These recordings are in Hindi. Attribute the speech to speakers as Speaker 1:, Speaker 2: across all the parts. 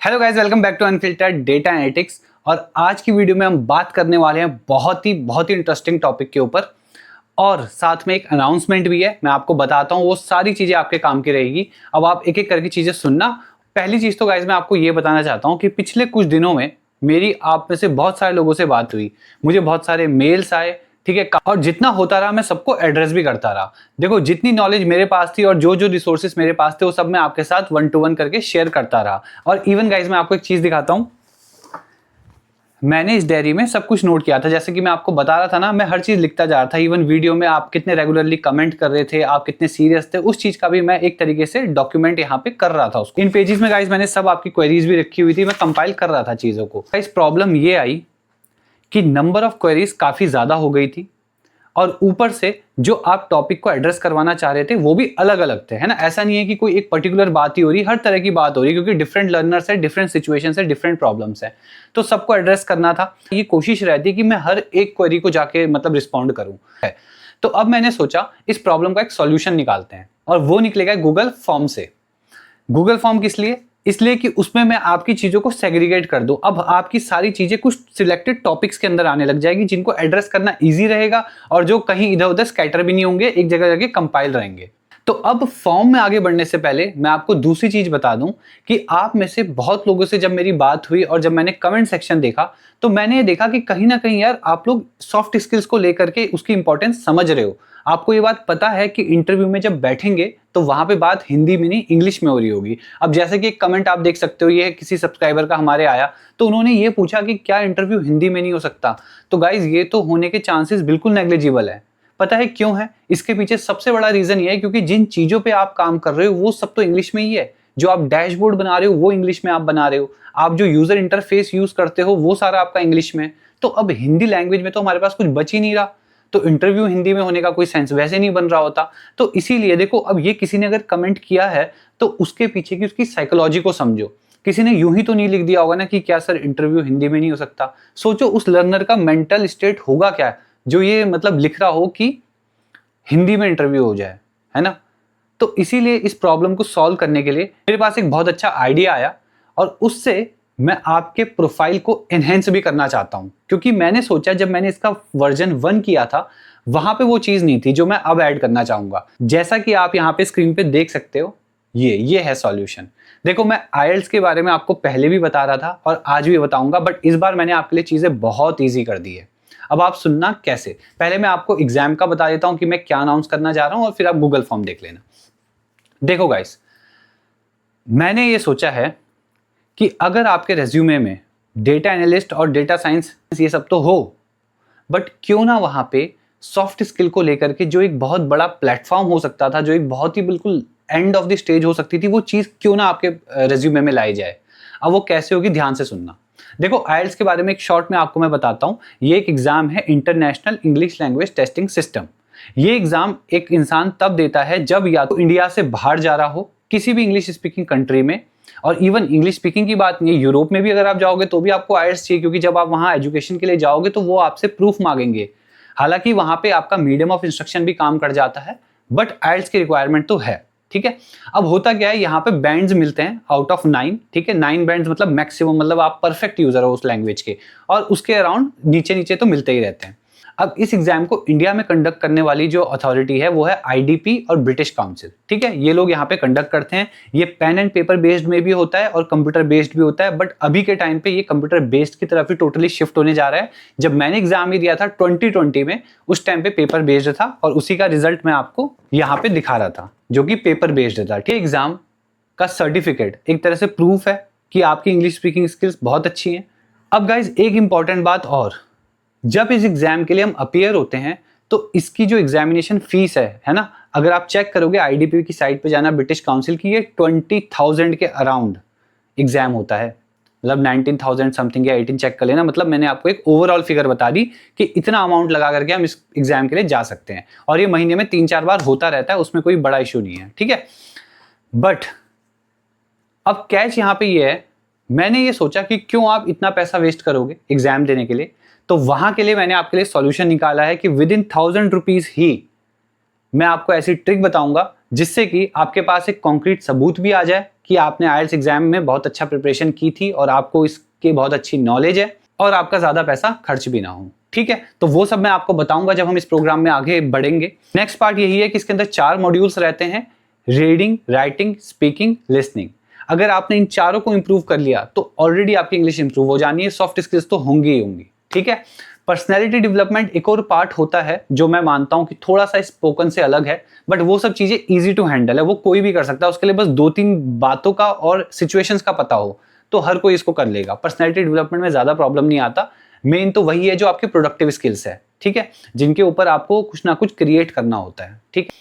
Speaker 1: Hello guys, welcome back to unfiltered data analytics. और आज की वीडियो में हम बात करने वाले हैं बहुत ही इंटरेस्टिंग टॉपिक के ऊपर। और साथ में एक अनाउंसमेंट भी है, मैं आपको बताता हूँ, वो सारी चीजें आपके काम की रहेगी। अब आप एक एक करके चीजें सुनना। पहली चीज तो गाइस मैं आपको ये बताना चाहता हूँ कि पिछले कुछ दिनों में मेरी आप में से बहुत सारे लोगों से बात हुई, मुझे बहुत सारे मेल्स आए, ठीक है। और जितना होता रहा मैं सबको एड्रेस भी करता रहा। देखो, जितनी नॉलेज मेरे पास थी और जो जो रिसोर्सेस मेरे पास थे वो सब मैं आपके साथ 1 to 1 करके शेयर करता रहा। और इवन गाइज मैं आपको एक चीज दिखाता हूं, मैंने इस डायरी में सब कुछ नोट किया था। जैसे कि मैं आपको बता रहा था ना, मैं हर चीज लिखता जा रहा था। इवन वीडियो में आप कितने रेगुलरली कमेंट कर रहे थे, आप कितने सीरियस थे, उस चीज का भी मैं एक तरीके से डॉक्यूमेंट यहाँ पे कर रहा था। उसको इन पेजेस में गाइज मैंने सब आपकी क्वेरीज भी रखी हुई थी, मैं कंपाइल कर रहा था चीजों को। गाइज प्रॉब्लम ये आई कि नंबर ऑफ क्वेरीज काफी ज्यादा हो गई थी और ऊपर से जो आप टॉपिक को एड्रेस करवाना चाह रहे थे वो भी अलग अलग थे, है ना। ऐसा नहीं है कि कोई एक पर्टिकुलर बात ही हो रही, हर तरह की बात हो रही, क्योंकि डिफरेंट लर्नर्स है, डिफरेंट सिचुएशंस है, डिफरेंट प्रॉब्लम्स है, तो सबको एड्रेस करना था। ये कोशिश रहती है कि मैं हर एक क्वेरी को जाके रिस्पॉन्ड करूं। तो अब मैंने सोचा इस प्रॉब्लम का एक सॉल्यूशन निकालते हैं, और वो निकलेगा गूगल फॉर्म से। गूगल फॉर्म किस लिए? इसलिए कि उसमें मैं आपकी चीजों को सेग्रीगेट कर दूं। अब आपकी सारी चीजें कुछ सिलेक्टेड टॉपिक्स के अंदर आने लग जाएगी, जिनको एड्रेस करना इजी रहेगा और जो कहीं इधर उधर स्कैटर भी नहीं होंगे, एक जगह जाके कंपाइल रहेंगे। तो अब फॉर्म में आगे बढ़ने से पहले मैं आपको दूसरी चीज बता दूं कि आप में से बहुत लोगों से जब मेरी बात हुई और जब मैंने कमेंट सेक्शन देखा, तो मैंने ये देखा कि कहीं ना कहीं यार आप लोग सॉफ्ट स्किल्स को लेकर के उसकी इंपॉर्टेंस समझ रहे हो। आपको ये बात पता है कि इंटरव्यू में जब बैठेंगे तो वहां पे बात हिंदी में नहीं इंग्लिश में हो रही होगी। अब जैसे कि एक कमेंट आप देख सकते हो, ये किसी सब्सक्राइबर का हमारे आया, तो उन्होंने ये पूछा कि क्या इंटरव्यू हिंदी में नहीं हो सकता। तो गाइज ये तो होने के चांसेस बिल्कुल नेग्लिजिबल है। पता है क्यों है? इसके पीछे सबसे बड़ा रीजन ये है क्योंकि जिन चीजों पे आप काम कर रहे हो वो सब तो इंग्लिश में ही है। जो आप डैशबोर्ड बना रहे हो वो इंग्लिश में आप बना रहे हो, आप जो यूजर इंटरफेस यूज करते हो वो सारा आपका इंग्लिश में। तो अब हिंदी लैंग्वेज में तो हमारे पास कुछ बच ही नहीं रहा, तो इंटरव्यू हिंदी में होने का कोई सेंस वैसे नहीं बन रहा होता। तो इसीलिए देखो, अब ये किसी ने अगर कमेंट किया है तो उसके पीछे की उसकी साइकोलॉजी को समझो। किसी ने यूं ही तो नहीं लिख दिया होगा ना कि क्या सर इंटरव्यू हिंदी में नहीं हो सकता। सोचो उस लर्नर का मेंटल स्टेट होगा क्या, जो ये लिख रहा हो कि हिंदी में इंटरव्यू हो जाए, है ना। तो इसीलिए इस प्रॉब्लम को सॉल्व करने के लिए मेरे पास एक बहुत अच्छा आइडिया आया, और उससे मैं आपके प्रोफाइल को एनहेंस भी करना चाहता हूं। क्योंकि मैंने सोचा, जब मैंने इसका वर्जन 1 किया था वहां पे वो चीज नहीं थी जो मैं अब ऐड करना चाहूंगा। जैसा कि आप यहाँ पे स्क्रीन पे देख सकते हो, ये है सॉल्यूशन। देखो, मैं आईएलटीएस के बारे में आपको पहले भी बता रहा था और आज भी बताऊंगा, बट इस बार मैंने आपके लिए चीजें बहुत ईजी कर दी है। अब आप सुनना कैसे। पहले मैं आपको एग्जाम का बता देता हूं कि मैं क्या अनाउंस करना जा रहा हूं, और फिर आप गूगल फॉर्म देख लेना। देखो गाइस, मैंने ये सोचा है कि अगर आपके रेज्यूमे में डेटा एनालिस्ट और डेटा साइंस ये सब तो हो, बट क्यों ना वहां पे सॉफ्ट स्किल को लेकर के जो एक बहुत बड़ा प्लेटफॉर्म हो सकता था, जो एक बहुत ही बिल्कुल एंड ऑफ द स्टेज हो सकती थी, वो चीज क्यों ना आपके रेज्यूमे में लाई जाए। अब वो कैसे होगी, ध्यान से सुनना। देखो, आईएलटीएस के बारे में एक शॉर्ट में आपको मैं बताता हूं। ये एक एग्जाम है, international English language testing system. ये एग्जाम एक इंसान तब देता है जब या तो इंडिया से बाहर जा रहा हो किसी भी इंग्लिश स्पीकिंग कंट्री में, और इवन इंग्लिश स्पीकिंग की बात नहीं है, यूरोप में भी अगर आप जाओगे तो भी आपको आईएलटीएस चाहिए, क्योंकि जब आप वहां एजुकेशन के लिए जाओगे तो वो आपसे प्रूफ मांगेंगे। हालांकि वहां पे आपका मीडियम ऑफ इंस्ट्रक्शन भी काम कर जाता है, बट आईएलटीएस की रिक्वायरमेंट तो है, ठीक है। अब होता क्या है, यहाँ पे बैंड्स मिलते हैं आउट ऑफ 9, ठीक है। 9 बैंड्स मैक्सिमम, आप परफेक्ट यूजर हो उस लैंग्वेज के, और उसके अराउंड नीचे नीचे तो मिलते ही रहते हैं। अब इस एग्जाम को इंडिया में कंडक्ट करने वाली जो अथॉरिटी है वो है आईडीपी और ब्रिटिश काउंसिल, ठीक है। ये लोग यहाँ पे कंडक्ट करते हैं। ये पेन एंड पेपर बेस्ड में भी होता है और कंप्यूटर बेस्ड भी होता है, बट अभी के टाइम पे ये कंप्यूटर बेस्ड की तरफ ही टोटली शिफ्ट होने जा रहा है। जब मैंने एग्जाम ही दिया था 2020 में, उस टाइम पे पेपर बेस्ड था, और उसी का रिजल्ट मैं आपको यहाँ पे दिखा रहा था, जो कि पेपर बेस्ड था। ठीक, एग्जाम का सर्टिफिकेट एक तरह से प्रूफ है कि आपकी इंग्लिश स्पीकिंग स्किल्स बहुत अच्छी हैं। अब गाइज एक इंपॉर्टेंट बात और, जब इस एग्जाम के लिए हम अपीयर होते हैं तो इसकी जो एग्जामिनेशन फीस है ना, अगर आप चेक करोगे आईडीपी की साइट पे जाना, ब्रिटिश काउंसिल की, ये 20,000 के अराउंड एग्जाम होता है। 19,000 समथिंग या 18 चेक कर लेना। मैंने आपको एक ओवरऑल फिगर बता दी कि इतना अमाउंट लगा करके हम इस एग्जाम के लिए जा सकते हैं, और ये महीने में 3-4 बार होता रहता है, उसमें कोई बड़ा इशू नहीं है, ठीक है। बट अब कैच यहाँ पे ये है, मैंने ये सोचा कि क्यों आप इतना पैसा वेस्ट करोगे एग्जाम देने के लिए, तो वहां के लिए मैंने आपके लिए सॉल्यूशन निकाला है कि विद इन 1000 रुपीज ही मैं आपको ऐसी ट्रिक बताऊंगा जिससे कि आपके पास एक कॉन्क्रीट सबूत भी आ जाए कि आपने आईएलटीएस एग्जाम में बहुत अच्छा प्रिपरेशन की थी और आपको इसकी बहुत अच्छी नॉलेज है और आपका ज़्यादा पैसा खर्च भी ना हो। ठीक है, तो वो सब मैं आपको बताऊंगा जब हम इस प्रोग्राम में आगे बढ़ेंगे। नेक्स्ट पार्ट यही है कि इसके अंदर 4 मॉड्यूल्स रहते हैं, रीडिंग, राइटिंग, स्पीकिंग, लिसनिंग। अगर आपने इन चारों को इंप्रूव कर लिया तो ऑलरेडी आपकी इंग्लिश इंप्रूव हो जानी है, सॉफ्ट स्किल्स तो होंगी ही होंगी। ठीक है, पर्सनैलिटी डेवलपमेंट एक और पार्ट होता है जो मैं मानता हूं कि थोड़ा सा स्पोकन से अलग है, बट वो सब चीजें इजी टू हैंडल है, वो कोई भी कर सकता है। उसके लिए बस 2-3 बातों का और सिचुएशंस का पता हो तो हर कोई इसको कर लेगा। पर्सनैलिटी डेवलपमेंट में ज्यादा प्रॉब्लम नहीं आता। मेन तो वही है जो आपकी प्रोडक्टिव स्किल्स है, ठीक है, जिनके ऊपर आपको कुछ ना कुछ क्रिएट करना होता है। ठीक,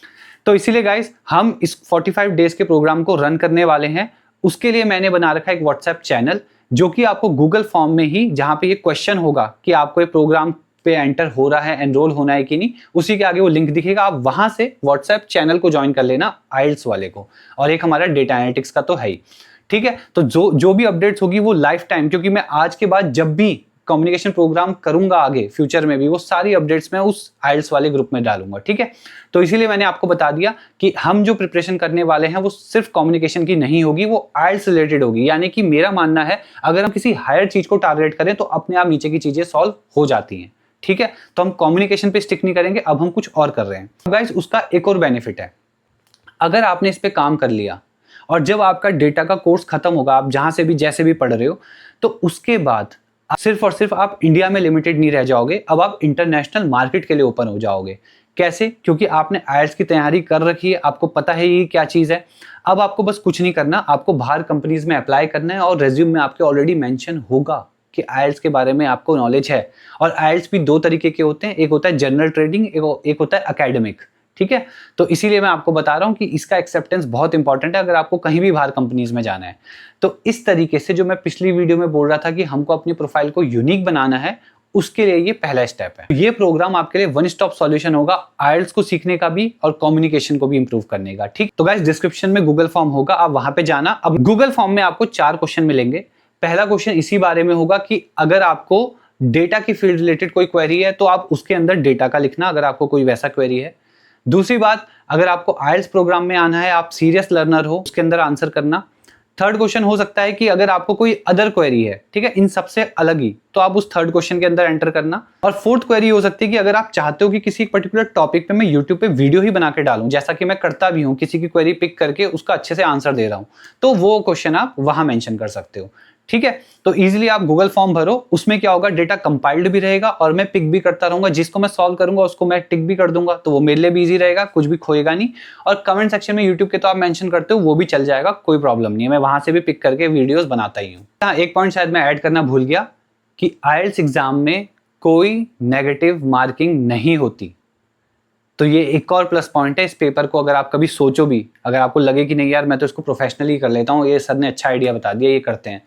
Speaker 1: तो इसीलिए गाइस हम इस 45 डेज के प्रोग्राम को रन करने वाले हैं। उसके लिए मैंने बना रखा है एक व्हाट्सएप चैनल, जो कि आपको गूगल फॉर्म में ही, जहां पे ये क्वेश्चन होगा कि आपको ये प्रोग्राम पे एंटर हो रहा है, एनरोल होना है कि नहीं, उसी के आगे वो लिंक दिखेगा। आप वहां से व्हाट्सएप चैनल को ज्वाइन कर लेना, आईएलटीएस वाले को, और एक हमारा डेटा एनालिटिक्स का तो है ही। ठीक है, तो जो भी अपडेट्स होगी वो लाइफ टाइम, क्योंकि मैं आज के बाद जब भी कम्युनिकेशन प्रोग्राम करूंगा आगे फ्यूचर में भी, वो सारी अपडेट्स मैं उस आईएलटीएस वाले ग्रुप में डालूंगा। ठीक है, तो इसीलिए मैंने आपको बता दिया कि हम जो प्रिपरेशन करने वाले हैं वो सिर्फ कम्युनिकेशन की नहीं होगी, वो आईएलटीएस रिलेटेड होगी। यानी कि मेरा मानना है अगर हम किसी हायर चीज को टारगेट करें तो अपने आप नीचे की चीजें सॉल्व हो जाती हैं। ठीक है, तो हम कम्युनिकेशन पे स्टिक नहीं करेंगे, अब हम कुछ और कर रहे हैं। गाइस, उसका एक और बेनिफिट है, अगर आपने इस पे काम कर लिया और जब आपका डेटा का कोर्स खत्म होगा, आप जहां से भी जैसे भी पढ़ रहे हो, तो उसके बाद सिर्फ और सिर्फ आप इंडिया में लिमिटेड नहीं रह जाओगे, अब आप इंटरनेशनल मार्केट के लिए ओपन हो जाओगे। कैसे? क्योंकि आपने आईएलटीएस की तैयारी कर रखी है, आपको पता है ये क्या चीज है। अब आपको बस कुछ नहीं करना, आपको बाहर कंपनीज में अप्लाई करना है और रेज्यूम में आपके ऑलरेडी मेंशन होगा कि आईएलटीएस के बारे में आपको नॉलेज है। और आईएलटीएस भी 2 तरीके के होते हैं, एक होता है जनरल ट्रेडिंग, एक होता है एकेडमिक। ठीक है, तो इसीलिए मैं आपको बता रहा हूं कि इसका एक्सेप्टेंस बहुत इंपॉर्टेंट है अगर आपको कहीं भी बाहर कंपनीज में जाना है। तो इस तरीके से जो मैं पिछली वीडियो में बोल रहा था कि हमको अपनी प्रोफाइल को यूनिक बनाना है, उसके लिए ये पहला स्टेप है। ये प्रोग्राम आपके लिए वन स्टॉप सॉल्यूशन होगा, आईएलटीएस को सीखने का भी और कम्युनिकेशन को भी इंप्रूव करने का। ठीक, तो गाइस डिस्क्रिप्शन में गूगल फॉर्म होगा, आप वहां पे जाना। अब गूगल फॉर्म में आपको 4 क्वेश्चन मिलेंगे। पहला क्वेश्चन इसी बारे में होगा कि अगर आपको डेटा की फील्ड रिलेटेड कोई क्वेरी है तो आप उसके अंदर डेटा का लिखना, अगर आपको कोई वैसा क्वेरी है। दूसरी बात, अगर आपको आईएलटीएस प्रोग्राम में आना है, आप सीरियस लर्नर हो, उसके अंदर आंसर करना। थर्ड क्वेश्चन हो सकता है कि अगर आपको कोई अदर क्वेरी है, ठीक है, इन सबसे अलग ही, तो आप उस थर्ड क्वेश्चन के अंदर एंटर करना। और फोर्थ क्वेरी हो सकती है कि अगर आप चाहते हो कि किसी पर्टिकुलर टॉपिक पे मैं यूट्यूब पे वीडियो ही बना के डालूं, जैसा कि मैं करता भी हूं, किसी की क्वेरी पिक करके उसका अच्छे से आंसर दे रहा हूं, तो वो क्वेश्चन आप वहां मेंशन कर सकते हो। ठीक है, तो इजीली आप गूगल फॉर्म भरो, उसमें क्या होगा, डेटा कंपाइल्ड भी रहेगा और मैं पिक भी करता रहूंगा, जिसको मैं सॉल्व करूंगा उसको मैं टिक भी कर दूंगा, तो वो मेरे लिए भी इजी रहेगा, कुछ भी खोएगा नहीं। और कमेंट सेक्शन में यूट्यूब के तो आप मेंशन करते हो, वो भी चल जाएगा, कोई प्रॉब्लम नहीं है, मैं वहां से भी पिक करके वीडियोस बनाता ही हूँ। हाँ, एक पॉइंट शायद मैं ऐड करना भूल गया कि आईएलटीएस एग्जाम में कोई नेगेटिव मार्किंग नहीं होती। तो ये एक और प्लस पॉइंट है इस पेपर को। अगर आप कभी सोचो भी, अगर आपको लगे कि नहीं यार मैं तो इसको प्रोफेशनली कर लेता हूँ, ये सर ने अच्छा आइडिया बता दिया, ये करते हैं,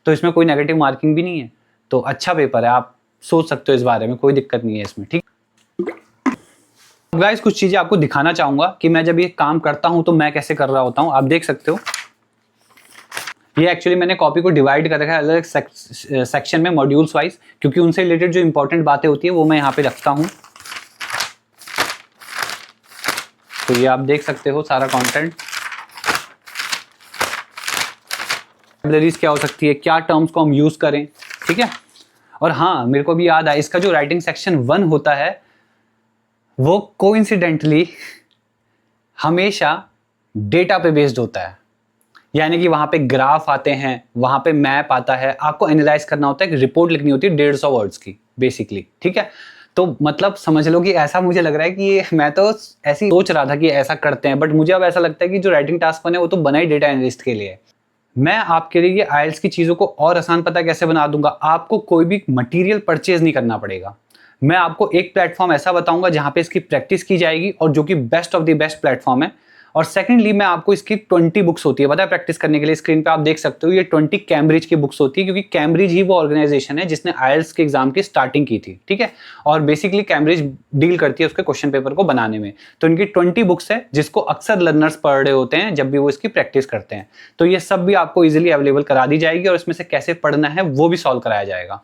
Speaker 1: तो इसमें कोई नेगेटिव मार्किंग भी नहीं है, तो अच्छा पेपर है, आप सोच सकते हो इस बारे में, कोई दिक्कत नहीं है इसमें। ठीक, गाइस कुछ चीजें आपको दिखाना चाहूंगा कि मैं जब ये काम करता हूं तो मैं कैसे कर रहा होता हूं। आप देख सकते हो, ये एक्चुअली मैंने कॉपी को डिवाइड कर रखा है अलग सेक्शन में, मॉड्यूल्स वाइज, क्योंकि उनसे रिलेटेड जो इंपॉर्टेंट बातें होती है वो मैं यहाँ पे रखता हूँ। तो ये आप देख सकते हो सारा कंटेंट, वोकैबुलरीज क्या हो सकती है, क्या टर्म्स को हम यूज करें। ठीक है, और हाँ मेरे को भी याद है, इसका जो राइटिंग सेक्शन 1 होता है वो कोइंसिडेंटली हमेशा डेटा पे बेस्ड होता है। यानी कि वहां पे ग्राफ आते हैं, वहां पे मैप आता है, आपको एनालाइज करना होता है, एक रिपोर्ट लिखनी होती है 150 वर्ड्स की बेसिकली। ठीक है, तो मतलब समझ लो कि ऐसा मुझे लग रहा है कि ये, मैं तो ऐसी सोच रहा था कि ऐसा करते हैं, बट मुझे अब ऐसा लगता है कि जो राइटिंग टास्क बने वो तो बना ही डेटा एनालिस्ट के लिए। मैं आपके लिए आईएलटीएस की चीजों को और आसान पता कैसे बना दूंगा, आपको कोई भी मटेरियल परचेज नहीं करना पड़ेगा। मैं आपको एक प्लेटफॉर्म ऐसा बताऊंगा जहां पे इसकी प्रैक्टिस की जाएगी और जो कि best of the best platform है। और सेकंडली मैं आपको इसकी 20 बुक्स होती है, पता है, प्रैक्टिस करने के लिए। स्क्रीन पे आप देख सकते हो ये 20 कैम्ब्रिज की बुक्स होती है, क्योंकि कैम्ब्रिज ही वो ऑर्गेनाइजेशन है जिसने आईएलटीएस के एग्जाम की स्टार्टिंग की थी। ठीक है, और बेसिकली कैम्ब्रिज डील करती है उसके क्वेश्चन पेपर को बनाने में। तो इनकी 20 बुक्स है जिसको अक्सर लर्नर्स पढ़ रहे होते हैं जब भी वो इसकी प्रैक्टिस करते हैं। तो ये सब भी आपको इजिली अवेलेबल करा दी जाएगी और इसमें से कैसे पढ़ना है वो भी सॉल्व कराया जाएगा।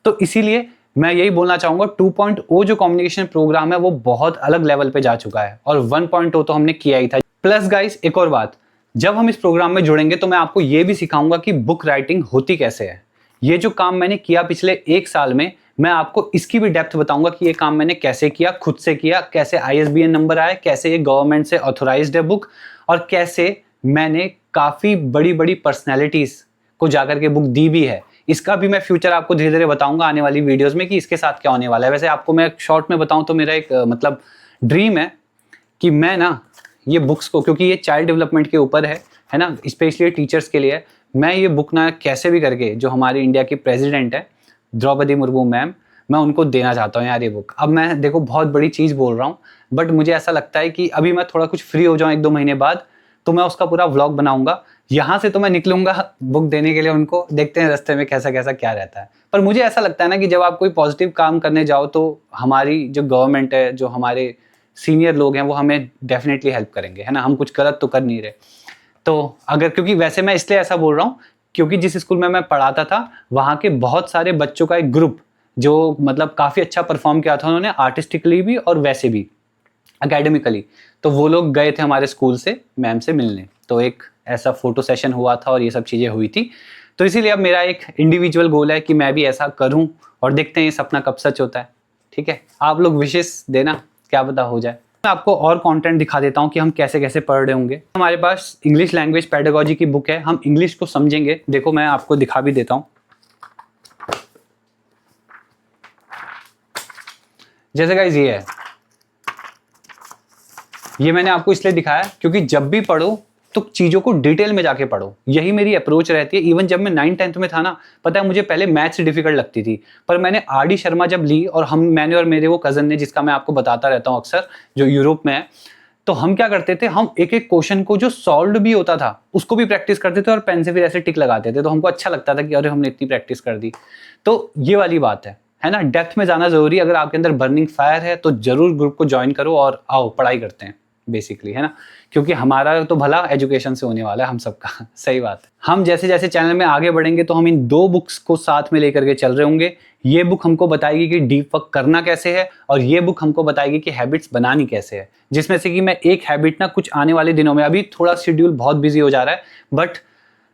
Speaker 1: तो इसीलिए मैं यही बोलना चाहूंगा, 2.0 जो कम्युनिकेशन प्रोग्राम है वो बहुत अलग लेवल पे जा चुका है और 1.0 तो हमने किया ही था। प्लस गाइस एक और बात, जब हम इस प्रोग्राम में जुड़ेंगे तो मैं आपको ये भी सिखाऊंगा कि बुक राइटिंग होती कैसे है। ये जो काम मैंने किया पिछले 1 साल में, मैं आपको इसकी भी डेप्थ बताऊंगा कि ये काम मैंने कैसे किया, खुद से किया, कैसे ISBN नंबर आया, कैसे ये गवर्नमेंट से ऑथोराइज्ड है बुक, और कैसे मैंने काफ़ी बड़ी बड़ी पर्सनैलिटीज़ को जाकर के बुक दी भी है। इसका भी मैं फ्यूचर आपको धीरे धीरे बताऊंगा आने वाली वीडियोस में कि इसके साथ क्या होने वाला है। वैसे आपको मैं शॉर्ट में बताऊं तो मेरा एक मतलब ड्रीम है कि मैं ना ये बुक्स को, क्योंकि ये चाइल्ड डेवलपमेंट के ऊपर है ना, स्पेशली टीचर्स के लिए है, मैं ये बुक ना कैसे भी करके जो हमारी इंडिया की प्रेसिडेंट है द्रौपदी मुर्मू मैम, मैं उनको देना चाहता हूँ यार ये बुक। अब मैं देखो बहुत बड़ी चीज़ बोल रहा हूँ, बट मुझे ऐसा लगता है कि अभी मैं थोड़ा कुछ फ्री हो जाऊँ 1-2 महीने बाद, तो मैं उसका पूरा व्लॉग बनाऊंगा। यहाँ से तो मैं निकलूंगा बुक देने के लिए उनको, देखते हैं रास्ते में कैसा कैसा क्या रहता है। पर मुझे ऐसा लगता है ना कि जब आप कोई पॉजिटिव काम करने जाओ तो हमारी जो गवर्नमेंट है, जो हमारे सीनियर लोग हैं, वो हमें डेफिनेटली हेल्प करेंगे, है ना। हम कुछ गलत तो कर नहीं रहे। तो अगर, क्योंकि वैसे मैं इसलिए ऐसा बोल रहा हूँ क्योंकि जिस स्कूल में मैं पढ़ाता था वहाँ के बहुत सारे बच्चों का एक ग्रुप जो मतलब काफ़ी अच्छा परफॉर्म किया था उन्होंने, आर्टिस्टिकली भी और वैसे भी एकेडमिकली। तो वो लोग गए थे हमारे स्कूल से मैम से मिलने, तो एक ऐसा फोटो सेशन हुआ था और ये सब चीज़ें हुई थी। तो इसीलिए अब मेरा एक इंडिविजुअल गोल है कि मैं भी ऐसा करूं, और देखते हैं ये सपना कब सच होता है। ठीक है, आप लोग विशेष देना, क्या पता हो जाए। मैं आपको और कंटेंट दिखा देता हूं कि हम कैसे कैसे पढ़ रहे होंगे। हमारे पास इंग्लिश लैंग्वेज पेडागोजी की बुक है, हम इंग्लिश को समझेंगे। देखो मैं आपको दिखा भी देता हूँ। जैसे गाइस ये है, ये मैंने आपको इसलिए दिखाया क्योंकि जब भी पढ़ो तो चीज़ों को डिटेल में जाके पढ़ो। यही मेरी अप्रोच रहती है। इवन जब मैं 9th-10th में था ना, पता है मुझे पहले मैथ्स डिफिकल्ट लगती थी, पर मैंने RD शर्मा जब ली, और मैंने और मेरे वो कज़न ने, जिसका मैं आपको बताता रहता हूँ अक्सर, जो यूरोप में है, तो हम क्या करते थे, हम एक एक क्वेश्चन को जो सॉल्व भी होता था उसको भी प्रैक्टिस करते थे और पेन से फिर ऐसे टिक लगाते थे। तो हमको अच्छा लगता था कि अरे हमने इतनी प्रैक्टिस कर दी। तो ये वाली बात है ना, डेप्थ में जाना जरूरी। अगर आपके अंदर बर्निंग फायर है तो जरूर ग्रुप को ज्वाइन करो और आओ पढ़ाई करते हैं बेसिकली, है ना, क्योंकि हमारा तो भला एजुकेशन से होने वाला है हम सबका। सही बात है। हम जैसे जैसे चैनल में आगे बढ़ेंगे तो हम इन 2 बुक्स को साथ में लेकर के चल रहे होंगे। ये बुक हमको बताएगी कि डीप वर्क करना कैसे है, और ये बुक हमको बताएगी कि हैबिट्स बनानी कैसे है, जिसमें से कि मैं एक हैबिट ना कुछ आने वाले दिनों में, अभी थोड़ा शेड्यूल बहुत बिजी हो जा रहा है, बट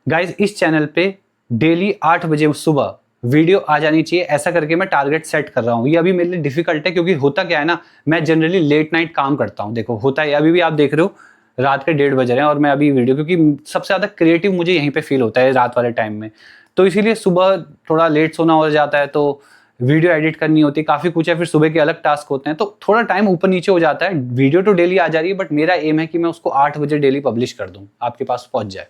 Speaker 1: गाइज इस चैनल पे डेली 8 बजे सुबह वीडियो आ जानी चाहिए, ऐसा करके मैं टारगेट सेट कर रहा हूँ। ये अभी मेरे लिए डिफिकल्ट है क्योंकि होता क्या है ना, मैं जनरली लेट नाइट काम करता हूँ। देखो होता है, अभी भी आप देख रहे हो रात के 1:30 बज रहे हैं और मैं अभी वीडियो, क्योंकि सबसे ज़्यादा क्रिएटिव मुझे यहीं पे फील होता है रात वाले टाइम में, तो इसीलिए सुबह थोड़ा लेट सोना हो जाता है, तो वीडियो एडिट करनी होती है, काफ़ी कुछ है, फिर सुबह के अलग टास्क होते हैं, तो थोड़ा टाइम ऊपर नीचे हो जाता है। वीडियो तो डेली आ जा रही है, बट मेरा एम है कि मैं उसको 8 बजे डेली पब्लिश कर दूँ, आपके पास पहुँच जाए।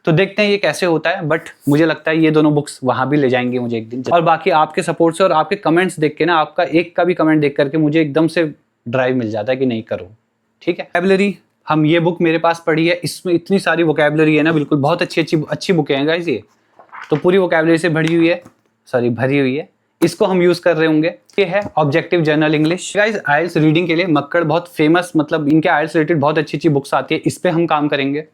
Speaker 1: तो देखते हैं ये कैसे होता है, बट मुझे लगता है ये दोनों बुक्स वहां भी ले जाएंगे मुझे एक दिन। और बाकी आपके सपोर्ट से और आपके कमेंट्स देख के ना, आपका एक का भी कमेंट देख करके मुझे एकदम से ड्राइव मिल जाता है कि नहीं करो। ठीक है, वोकैबुलरी, हम ये बुक मेरे पास पढ़ी है, इसमें इतनी सारी वोकैबुलरी है ना, बिल्कुल बहुत अच्छी बुक है गाइस ये, तो पूरी वोकैबुलरी से भरी हुई है, इसको हम यूज कर रहे होंगे। ये है ऑब्जेक्टिव जर्नल इंग्लिश। गाइस आइल्स रीडिंग के लिए मक्कड़ बहुत फेमस, मतलब इनके आइल्स रिलेटेड बहुत अच्छी बुक्स आती है, इस पे हम काम करेंगे।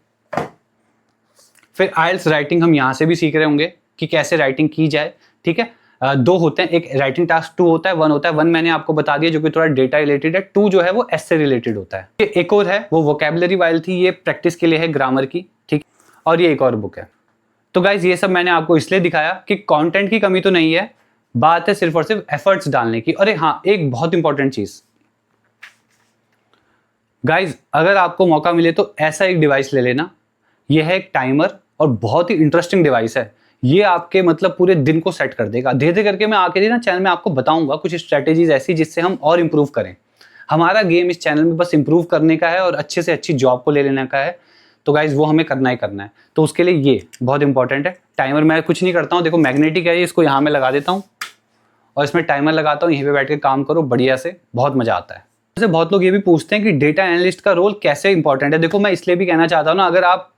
Speaker 1: फिर आइल्स राइटिंग हम यहाँ से भी सीख रहे होंगे कि कैसे राइटिंग की जाए। ठीक है, 2 होते हैं, एक राइटिंग टास्क 2 होता है, 1 होता है। 1 मैंने आपको बता दिया जो कि थोड़ा डेटा रिलेटेड है, 2 जो है वो एस्से रिलेटेड होता है। एक और है वो वोकैबुलरी वाली थी, ये प्रैक्टिस के लिए है ग्रामर की। ठीक, और ये एक और बुक है। तो गाइज ये सब मैंने आपको इसलिए दिखाया कि कंटेंट की कमी तो नहीं है, बात है सिर्फ और सिर्फ एफर्ट्स डालने की। अरे हाँ, एक बहुत इंपॉर्टेंट चीज गाइज, अगर आपको मौका मिले तो ऐसा एक डिवाइस ले लेना। यह है एक टाइमर और बहुत ही इंटरेस्टिंग डिवाइस है। ये आपके मतलब पूरे दिन को सेट कर देगा। धीरे धीरे करके मैं आके ना चैनल में आपको बताऊंगा कुछ स्ट्रेटेजीज ऐसी जिससे हम और इंप्रूव करें। हमारा गेम इस चैनल में बस इंप्रूव करने का है और अच्छे से अच्छी जॉब को ले लेने का है। तो गाइज वो हमें करना ही करना है, तो उसके लिए ये बहुत इंपॉर्टेंट है। टाइमर मैं कुछ नहीं करता हूँ, देखो मैग्नेटिक है, इसको यहाँ मैं लगा देता हूँ और इसमें टाइमर लगाता हूँ, यहीं पे बैठ के काम करो बढ़िया से, बहुत मजा आता है। जैसे बहुत लोग ये भी पूछते हैं कि डेटा एनालिस्ट का रोल कैसे इंपॉर्टेंट है। देखो मैं इसलिए भी कहना चाहता हूँ ना, अगर आप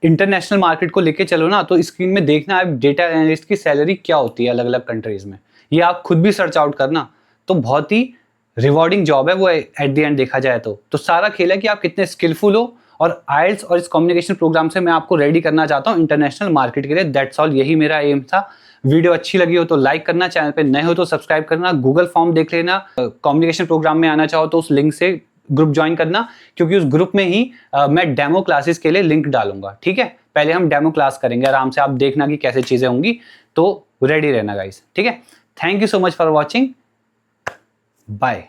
Speaker 1: इंटरनेशनल मार्केट को लेके चलो ना, तो स्क्रीन में देखना आप डेटा एनालिस्ट की सैलरी क्या होती है अलग अलग कंट्रीज में। ये आप खुद भी सर्च आउट करना, तो बहुत ही रिवॉर्डिंग जॉब है वो एट द एंड देखा जाए तो सारा खेल है कि आप कितने स्किलफुल हो। और आइल्स और इस कम्युनिकेशन प्रोग्राम से मैं आपको रेडी करना चाहता हूँ इंटरनेशनल मार्केट के लिए। दैट्स ऑल, यही मेरा एम था। वीडियो अच्छी लगी हो तो लाइक करना, चैनल पे नए हो तो सब्सक्राइब करना, गूगल फॉर्म देख लेना, कम्युनिकेशन प्रोग्राम में आना चाहो तो उस लिंक से ग्रुप ज्वाइन करना, क्योंकि उस ग्रुप में ही मैं डेमो क्लासेस के लिए लिंक डालूंगा। ठीक है, पहले हम डेमो क्लास करेंगे आराम से, आप देखना कि कैसे चीजें होंगी, तो रेडी रहना गाइस। ठीक है, thank you so much for watching, bye.